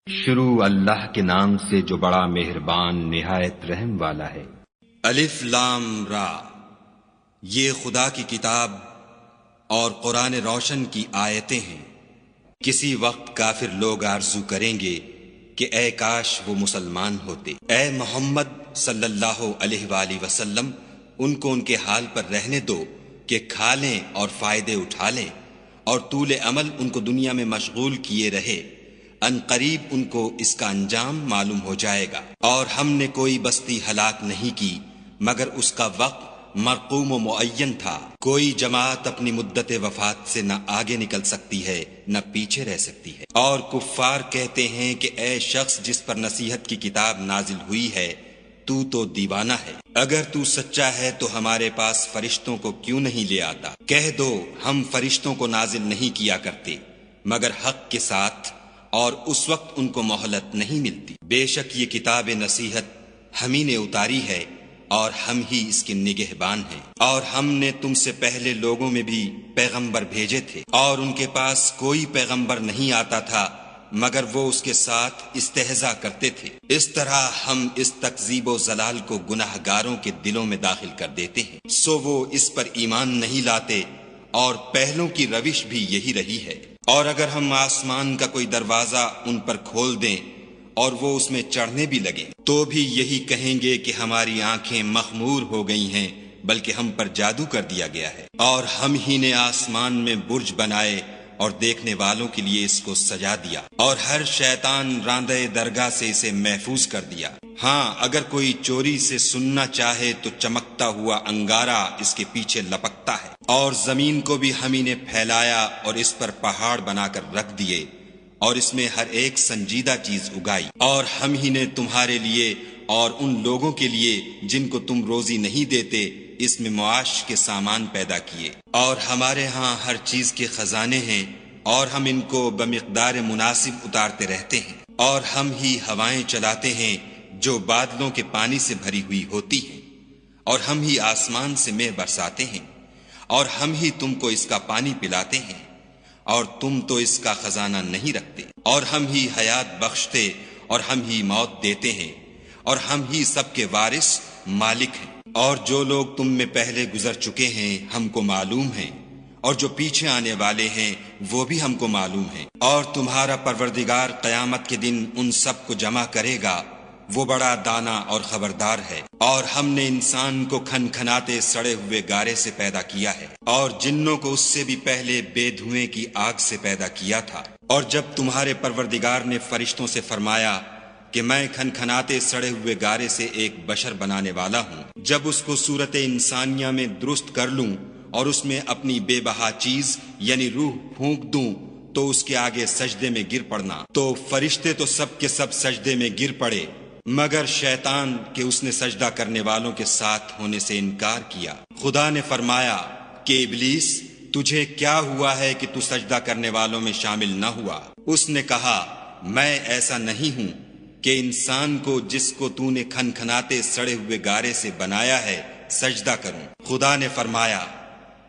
شروع اللہ کے نام سے جو بڑا مہربان نہایت رحم والا ہے۔ الف لام را، یہ خدا کی کتاب اور قرآن روشن کی آیتیں ہیں۔ کسی وقت کافر لوگ آرزو کریں گے کہ اے کاش وہ مسلمان ہوتے۔ اے محمد صلی اللہ علیہ وآلہ وسلم، ان کو ان کے حال پر رہنے دو کہ کھا لیں اور فائدے اٹھا لیں، اور طول عمل ان کو دنیا میں مشغول کیے رہے۔ ان قریب ان کو اس کا انجام معلوم ہو جائے گا۔ اور ہم نے کوئی بستی ہلاک نہیں کی مگر اس کا وقت مرقوم و معین تھا۔ کوئی جماعت اپنی مدت وفات سے نہ آگے نکل سکتی ہے نہ پیچھے رہ سکتی ہے۔ اور کفار کہتے ہیں کہ اے شخص جس پر نصیحت کی کتاب نازل ہوئی ہے، تو دیوانہ ہے۔ اگر تو سچا ہے تو ہمارے پاس فرشتوں کو کیوں نہیں لے آتا؟ کہہ دو ہم فرشتوں کو نازل نہیں کیا کرتے مگر حق کے ساتھ، اور اس وقت ان کو مہلت نہیں ملتی۔ بے شک یہ کتاب نصیحت ہم ہی نے اتاری ہے اور ہم ہی اس کے نگہبان ہیں۔ اور ہم نے تم سے پہلے لوگوں میں بھی پیغمبر بھیجے تھے، اور ان کے پاس کوئی پیغمبر نہیں آتا تھا مگر وہ اس کے ساتھ استہزاء کرتے تھے۔ اس طرح ہم اس تکذیب و ضلال کو گناہ گاروں کے دلوں میں داخل کر دیتے ہیں، سو وہ اس پر ایمان نہیں لاتے، اور پہلوں کی روش بھی یہی رہی ہے۔ اور اگر ہم آسمان کا کوئی دروازہ ان پر کھول دیں اور وہ اس میں چڑھنے بھی لگیں تو بھی یہی کہیں گے کہ ہماری آنکھیں مخمور ہو گئی ہیں، بلکہ ہم پر جادو کر دیا گیا ہے۔ اور ہم ہی نے آسمان میں برج بنائے اور دیکھنے والوں کے لیے اس کو سجا دیا، اور ہر شیطان راندہ درگاہ سے اسے محفوظ کر دیا۔ ہاں اگر کوئی چوری سے سننا چاہے تو چمکتا ہوا انگارہ اس کے پیچھے لپکتا ہے۔ اور زمین کو بھی ہم ہی نے پھیلایا اور اس پر پہاڑ بنا کر رکھ دیے، اور اس میں ہر ایک سنجیدہ چیز اگائی۔ اور ہم ہی نے تمہارے لیے اور ان لوگوں کے لیے جن کو تم روزی نہیں دیتے اس میں معاش کے سامان پیدا کیے۔ اور ہمارے ہاں ہر چیز کے خزانے ہیں، اور ہم ان کو بمقدار مناسب اتارتے رہتے ہیں۔ اور ہم ہی ہوائیں چلاتے ہیں جو بادلوں کے پانی سے بھری ہوئی ہوتی ہیں، اور ہم ہی آسمان سے مے برساتے ہیں، اور ہم ہی تم کو اس کا پانی پلاتے ہیں، اور تم تو اس کا خزانہ نہیں رکھتے۔ اور ہم ہی حیات بخشتے اور ہم ہی موت دیتے ہیں، اور ہم ہی سب کے وارث مالک ہیں۔ اور جو لوگ تم میں پہلے گزر چکے ہیں ہم کو معلوم ہیں، اور جو پیچھے آنے والے ہیں وہ بھی ہم کو معلوم ہیں۔ اور تمہارا پروردگار قیامت کے دن ان سب کو جمع کرے گا، وہ بڑا دانا اور خبردار ہے۔ اور ہم نے انسان کو کھنکھناتے سڑے ہوئے گارے سے پیدا کیا ہے، اور جنوں کو اس سے بھی پہلے بے دھوئیں کی آگ سے پیدا کیا تھا۔ اور جب تمہارے پروردگار نے فرشتوں سے فرمایا کہ میں کھنکھناتے سڑے ہوئے گارے سے ایک بشر بنانے والا ہوں، جب اس کو صورت انسانیہ میں درست کر لوں اور اس میں اپنی بے بہا چیز یعنی روح پھونک دوں تو اس کے آگے سجدے میں گر پڑنا، تو فرشتے تو سب کے سب سجدے میں گر پڑے مگر شیطان کہ اس نے سجدہ کرنے والوں کے ساتھ ہونے سے انکار کیا۔ خدا نے فرمایا کہ ابلیس تجھے کیا ہوا ہے کہ تو سجدہ کرنے والوں میں شامل نہ ہوا؟ اس نے کہا میں ایسا نہیں ہوں کہ انسان کو جس کو تو نے کھنکھناتے سڑے ہوئے گارے سے بنایا ہے سجدہ کروں۔ خدا نے فرمایا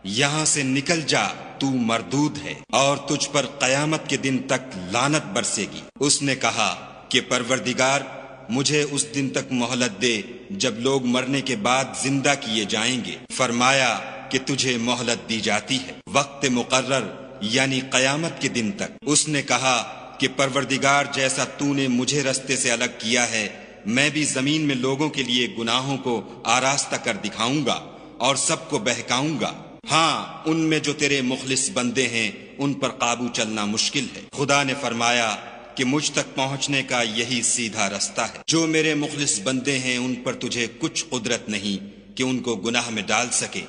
یہاں سے نکل جا، تو مردود ہے، اور تجھ پر قیامت کے دن تک لعنت برسے گی۔ اس نے کہا کہ پروردگار مجھے اس دن تک مہلت دے جب لوگ مرنے کے بعد زندہ کیے جائیں گے۔ فرمایا کہ تجھے مہلت دی جاتی ہے وقت مقرر یعنی قیامت کے دن تک۔ اس نے کہا کہ پروردگار جیسا تو نے مجھے رستے سے الگ کیا ہے میں بھی زمین میں لوگوں کے لیے گناہوں کو آراستہ کر دکھاؤں گا اور سب کو بہکاؤں گا۔ ہاں ان میں جو تیرے مخلص بندے ہیں ان پر قابو چلنا مشکل ہے۔ خدا نے فرمایا کہ مجھ تک پہنچنے کا یہی سیدھا رستہ ہے۔ جو میرے مخلص بندے ہیں ان پر تجھے کچھ قدرت نہیں کہ ان کو گناہ میں ڈال سکے،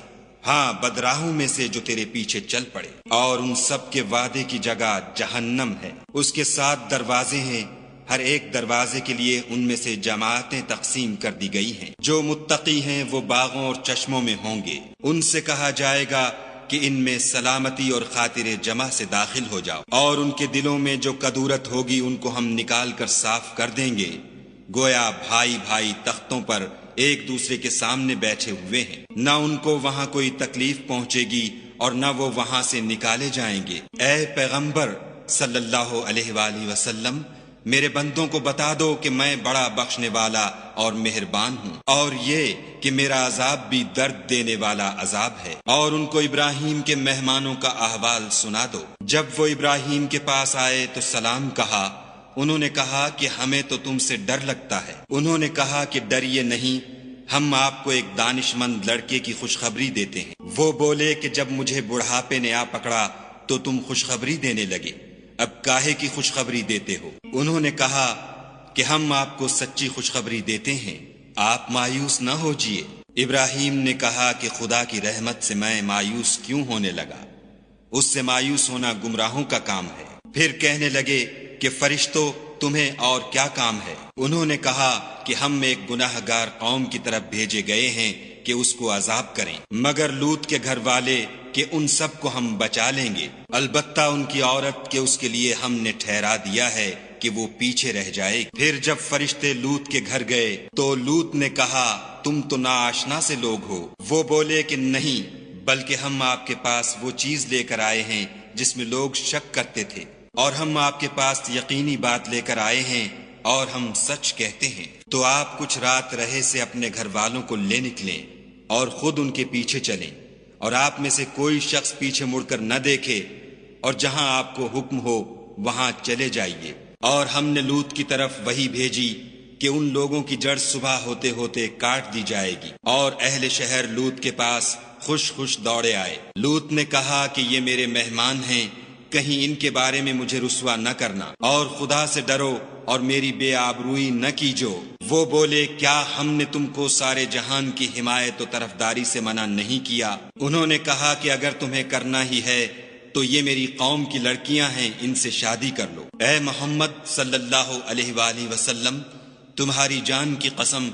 ہاں بدراہوں میں سے جو تیرے پیچھے چل پڑے۔ اور ان سب کے وعدے کی جگہ جہنم ہے، اس کے 7 دروازے ہیں، ہر ایک دروازے کے لیے ان میں سے جماعتیں تقسیم کر دی گئی ہیں۔ جو متقی ہیں وہ باغوں اور چشموں میں ہوں گے، ان سے کہا جائے گا کہ ان میں سلامتی اور خاطر جمع سے داخل ہو جاؤ، اور ان کے دلوں میں جو کدورت ہوگی ان کو ہم نکال کر صاف کر دیں گے، گویا بھائی بھائی تختوں پر ایک دوسرے کے سامنے بیٹھے ہوئے ہیں، نہ ان کو وہاں کوئی تکلیف پہنچے گی اور نہ وہ وہاں سے نکالے جائیں گے۔ اے پیغمبر صلی اللہ علیہ وآلہ وسلم، میرے بندوں کو بتا دو کہ میں بڑا بخشنے والا اور مہربان ہوں، اور یہ کہ میرا عذاب بھی درد دینے والا عذاب ہے۔ اور ان کو ابراہیم کے مہمانوں کا احوال سنا دو۔ جب وہ ابراہیم کے پاس آئے تو سلام کہا۔ انہوں نے کہا کہ ہمیں تو تم سے ڈر لگتا ہے۔ انہوں نے کہا کہ ڈریے نہیں، ہم آپ کو ایک دانش مند لڑکے کی خوشخبری دیتے ہیں۔ وہ بولے کہ جب مجھے بڑھاپے نے آ پکڑا تو تم خوشخبری دینے لگے، اب کاہے کی خوشخبری دیتے ہو؟ انہوں نے کہا کہ ہم آپ کو سچی خوشخبری دیتے ہیں، آپ مایوس نہ ہوجیے۔ ابراہیم نے کہا کہ خدا کی رحمت سے میں مایوس کیوں ہونے لگا؟ اس سے مایوس ہونا گمراہوں کا کام ہے۔ پھر کہنے لگے کہ فرشتوں تمہیں اور کیا کام ہے؟ انہوں نے کہا کہ ہم ایک گناہ گار قوم کی طرف بھیجے گئے ہیں کہ اس کو عذاب کریں، مگر لوط کے گھر والے کہ ان سب کو ہم بچا لیں گے، البتہ ان کی عورت کہ اس کے لیے ہم نے ٹھہرا دیا ہے کہ وہ پیچھے رہ جائے گی۔ پھر جب فرشتے لوط کے گھر گئے تو لوط نے کہا تم تو ناآشنا سے لوگ ہو۔ وہ بولے کہ نہیں، بلکہ ہم آپ کے پاس وہ چیز لے کر آئے ہیں جس میں لوگ شک کرتے تھے، اور ہم آپ کے پاس یقینی بات لے کر آئے ہیں اور ہم سچ کہتے ہیں۔ تو آپ کچھ رات رہے سے اپنے گھر والوں کو لے نکلیں اور خود ان کے پیچھے چلیں، اور آپ میں سے کوئی شخص پیچھے مڑ کر نہ دیکھے، اور جہاں آپ کو حکم ہو وہاں چلے جائیے۔ اور ہم نے لوط کی طرف وحی بھیجی کہ ان لوگوں کی جڑ صبح ہوتے ہوتے کاٹ دی جائے گی، اور اہل شہر لوط کے پاس خوش خوش دوڑے آئے۔ لوط نے کہا کہ یہ میرے مہمان ہیں، کہیں ان کے بارے میں مجھے رسوا نہ کرنا، اور خدا سے ڈرو اور میری بے آبروئی نہ کیجو۔ وہ بولے کیا ہم نے تم کو سارے جہان کی حمایت و طرفداری سے منع نہیں کیا؟ انہوں نے کہا کہ اگر تمہیں کرنا ہی ہے تو یہ میری قوم کی لڑکیاں ہیں، ان سے شادی کر لو۔ اے محمد صلی اللہ علیہ وآلہ وسلم، تمہاری جان کی قسم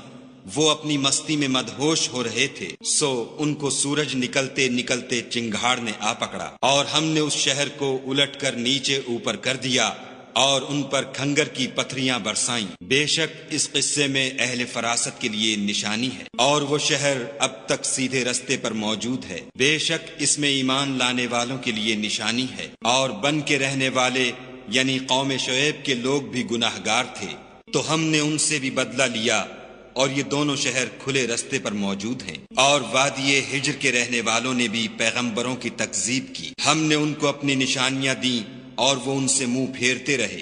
وہ اپنی مستی میں مدہوش ہو رہے تھے، سو ان کو سورج نکلتے نکلتے چنگھاڑ نے آ پکڑا، اور ہم نے اس شہر کو الٹ کر نیچے اوپر کر دیا اور ان پر کھنگر کی پتھریاں برسائیں۔ بے شک اس قصے میں اہل فراست کے لیے نشانی ہے، اور وہ شہر اب تک سیدھے رستے پر موجود ہے۔ بے شک اس میں ایمان لانے والوں کے لیے نشانی ہے، اور بن کے رہنے والے یعنی قوم شعیب کے لوگ بھی گناہ گار تھے، تو ہم نے ان سے بھی بدلہ لیا، اور یہ دونوں شہر کھلے رستے پر موجود ہیں۔ اور وادی ہجر کے رہنے والوں نے بھی پیغمبروں کی تکذیب کی، ہم نے ان کو اپنی نشانیاں دیں اور وہ ان سے منہ پھیرتے رہے۔